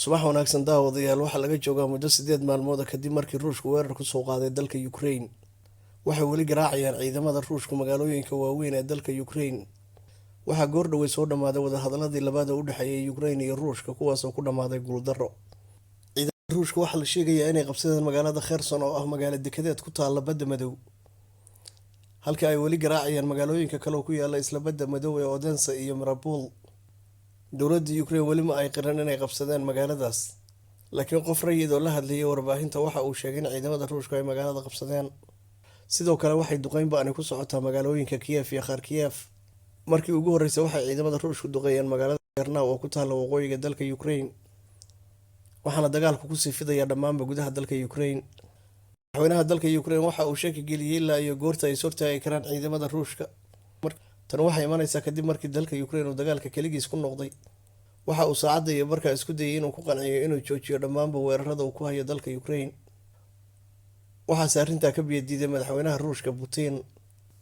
subax wanaagsan daawadayaal waxaa laga joogaa muddo 8 maalmood kadib markii ruushku weerar ku soo qaaday dalka Ukraine. Waxay weli garaacayaan ciidamada ruushku magaalooyinka waaweyn ee dalka Ukraine. Waxaa goor dhawey soo dhamaaday wadahadaladii labaad u dhaxeeyay Ukraine iyo Ruushka kuwaas oo ku dhamaaday guuldarro. Ciidamada ruushku waxaa la sheegayaa inay qabsadeen magaalada Kherson oo ah magaalo dekedeed ku taalla badda madow. Halka ay weli garaacayaan magaalooyinka kale oo ku yaala isla badda madow ee Odessa iyo Mariupol. dowladda Ukraine weli ma ay qiran inay qabsadeen magaaladaas, laakiin qof rayid oo la hadlayay warbaahinta waxa uu sheegay in ciidamada ruushka ay magaalada qabsadeen. Sidoo kale waxay duqeyn ba'an ku socotaa magaalooyinka Kiev iyo Kharkiv. Markii ugu horeysay waxay ciidamada ruushku duqeeyeen magaalada Chernihiv oo ku taalla waqooyiga dalka Ukraine, waxaana dagaalku ku sii fidayaa dhammaanba gudaha dalka Ukraine. Madaxweynaha dalka Ukraine waxa uu shaki geliyay ilaa iyo goorta ay suurtahay karaan ciidamada ruushka. Tan waxay imanaysaa kadib markii dalka Ukraine uu dagaalka kaligiis ku noqday. Waxa uu saacada iyo barka isku dayay inuu ku qanciyo inuu joojiyo dhammaanba weerarada uu ku hayo dalka Ukraine. Waxaase arrintaa ka biyadiiday madaxweynaha Ruushka Putin.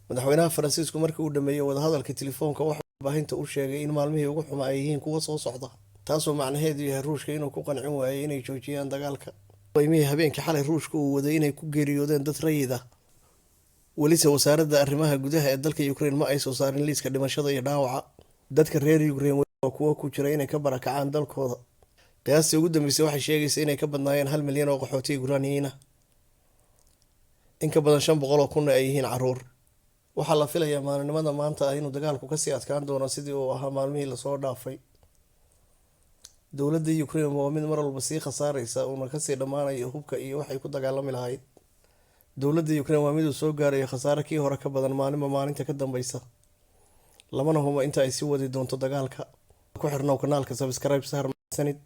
Madaxweynaha Faransiisku markii uu dhameeyay wadahadalka telefoonka waxa uu baahinta u sheegay in maalmihii ugu xumaa ay yihiin kuwa soo socda, taasoo macnaheedu yahay Ruushka inuu ku qancin waayay inay joojiyaan dagaalka. Qiimihii habeenkii xalay Ruushka uu waday inay ku geeriyoodeen dad rayid ah. Waliba wasaaradda arrimaha gudaha ee dalka Ukraine ma ay soo saarin liiska dhimashada iyo dhaawaca. Dadka reer Ukraine waa kuwa ku jira inay ka barakacaan dalkooda. Qiyaastii ugu dambeysay waxay sheegaysaa inay ka badnaayeen 1 milyan oo qaxooti Ukrainiyiin ah. In ka badan 500,000 ay yihiin carruur. Waxaa la filayaa maalinimada maanta inuu dagaalku ka sii adkaan doono sidii uu ahaa maalmihii la soo dhaafay. Dowladda Ukraine waa mid mar walba sii khasaaraysa oo ka sii dhamaanaya hubka iyo waxay ku dagaalami lahayd. dowladda Ukraine waa mid uu soo gaarayo khasaare kii hore ka badan maalinta ka dambaysa. Lamana hubo inta ay sii wadi doonto dagaalka. Ku xirnow kanaalka subscribe sahar mahadsanid.